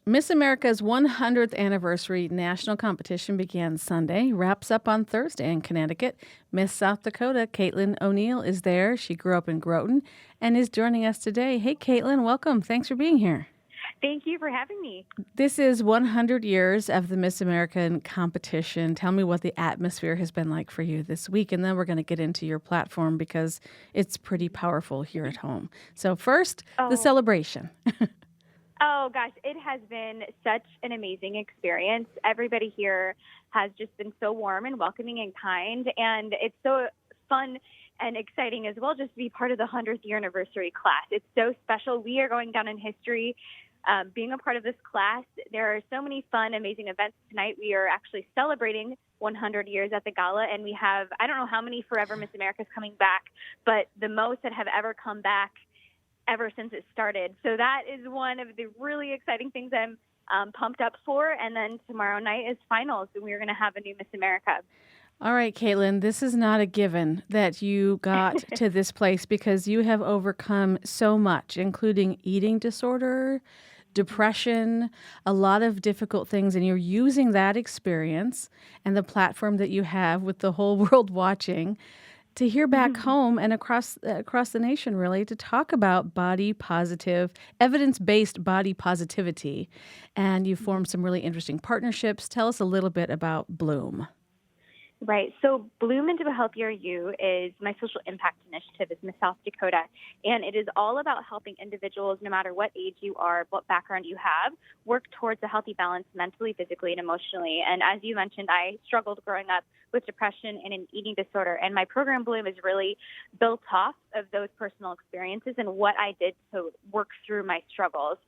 Miss America's 100th anniversary national competition began Sunday, wraps up on Thursday in Connecticut. Miss South Dakota, Kaitlin O'Neill, is there. She grew up in Groton and is joining us today. Hey, Kaitlin, welcome. Thanks for being here. Thank you for having me. This is 100 years of the Miss American competition. Tell me what the atmosphere has been like for you this week, and then we're going to get into your platform because it's pretty powerful here at home. So first, the Oh, celebration. oh gosh, it has been such an amazing experience. Everybody here has just been so warm and welcoming and kind, and it's so fun and exciting as well just to be part of the 100th year anniversary class. It's so special. We are going down in history. Being a part of this class, there are so many fun, amazing events tonight. We are actually celebrating 100 years at the gala, and we have, I don't know how many Forever Miss Americas coming back, but the most that have ever come back ever since it started. So that is one of the really exciting things I'm pumped up for. And then tomorrow night is finals, and we're going to have a new Miss America. All right, Kaitlin, this is not a given that you got to this place because you have overcome so much, including eating disorder, depression, a lot of difficult things, and you're using that experience and the platform that you have with the whole world watching to hear back home and across the nation, really, to talk about body positive, evidence-based body positivity. And you formed some really interesting partnerships. Tell us a little bit about Bloom. Right. So Bloom into a Healthier You is my social impact initiative as Miss South Dakota. And it is all about helping individuals, no matter what age you are, what background you have, work towards a healthy balance mentally, physically, and emotionally. And as you mentioned, I struggled growing up with depression and an eating disorder. And my program Bloom is really built off of those personal experiences and what I did to work through my struggles.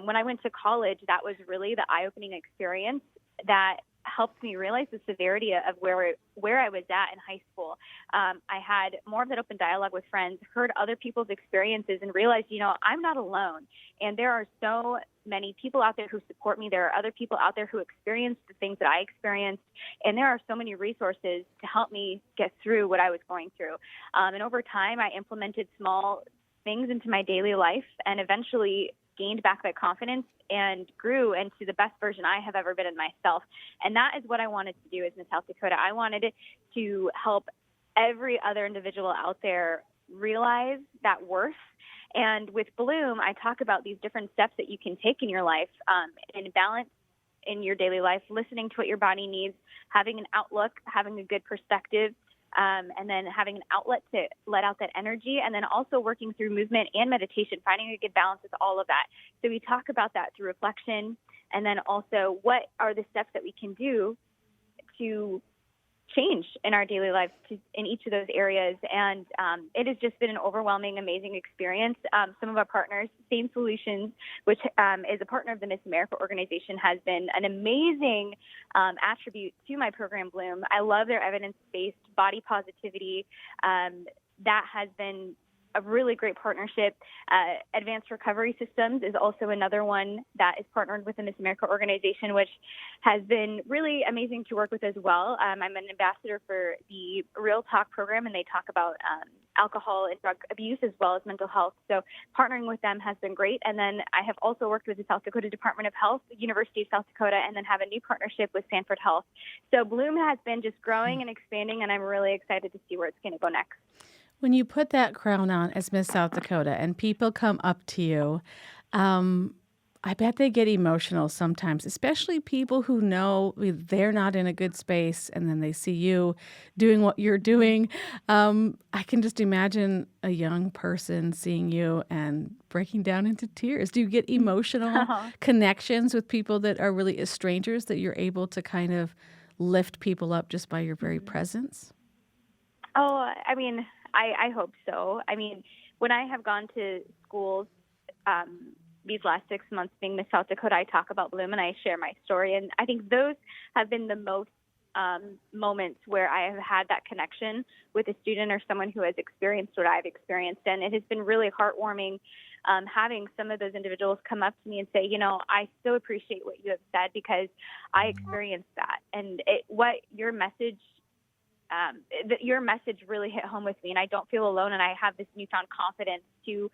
When I went to college, that was really the eye-opening experience that helped me realize the severity of where I was at in high school. I had more of that open dialogue with friends, heard other people's experiences, and realized, I'm not alone. And there are so many people out there who support me. There are other people out there who experienced the things that I experienced. And there are so many resources to help me get through what I was going through. And over time, I implemented small things into my daily life and eventually gained back my confidence and grew into the best version I have ever been in myself. And that is what I wanted to do as Miss South Dakota. I wanted to help every other individual out there realize that worth. And with Bloom, I talk about these different steps that you can take in your life and balance in your daily life, listening to what your body needs, having an outlook, having a good perspective, and then having an outlet to let out that energy, and then also working through movement and meditation, finding a good balance with all of that. So we talk about that through reflection, and then also what are the steps that we can do to change in our daily lives in each of those areas. And it has just been an overwhelming, amazing experience. Some of our partners, SANESolution, which is a partner of the Miss America organization, has been an amazing attribute to my program Bloom. I love their evidence-based body positivity. That has been a really great partnership. Advanced Recovery Systems is also another one that is partnered with the Miss America organization, which has been really amazing to work with as well. I'm an ambassador for the Real Talk program, and they talk about alcohol and drug abuse as well as mental health. So partnering with them has been great. And then I have also worked with the South Dakota Department of Health, the University of South Dakota, and then have a new partnership with Sanford Health. So Bloom has been just growing and expanding, and I'm really excited to see where it's going to go next. When you put that crown on as Miss South Dakota and people come up to you, I bet they get emotional sometimes, especially people who know they're not in a good space and then they see you doing what you're doing. I can just imagine a young person seeing you and breaking down into tears. Do you get emotional connections with people that are really strangers that you're able to kind of lift people up just by your very presence? Oh, I mean, I hope so. I mean, when I have gone to schools these last 6 months being Miss South Dakota, I talk about Bloom and I share my story. And I think those have been the most moments where I have had that connection with a student or someone who has experienced what I've experienced. And it has been really heartwarming having some of those individuals come up to me and say, I so appreciate what you have said because I experienced that. And your message really hit home with me, and I don't feel alone, and I have this newfound confidence to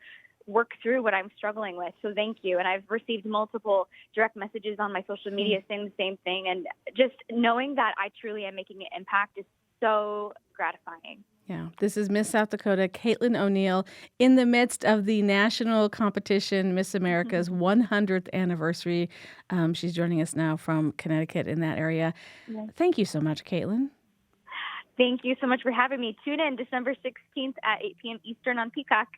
work through what I'm struggling with. So thank you. And I've received multiple direct messages on my social media saying the same thing. And just knowing that I truly am making an impact is so gratifying. Yeah, this is Miss South Dakota, Kaitlin O'Neill, in the midst of the national competition, Miss America's 100th anniversary. She's joining us now from Connecticut in that area. Yes. Thank you so much, Kaitlin. Thank you so much for having me. Tune in December 16th at 8 p.m. Eastern on Peacock.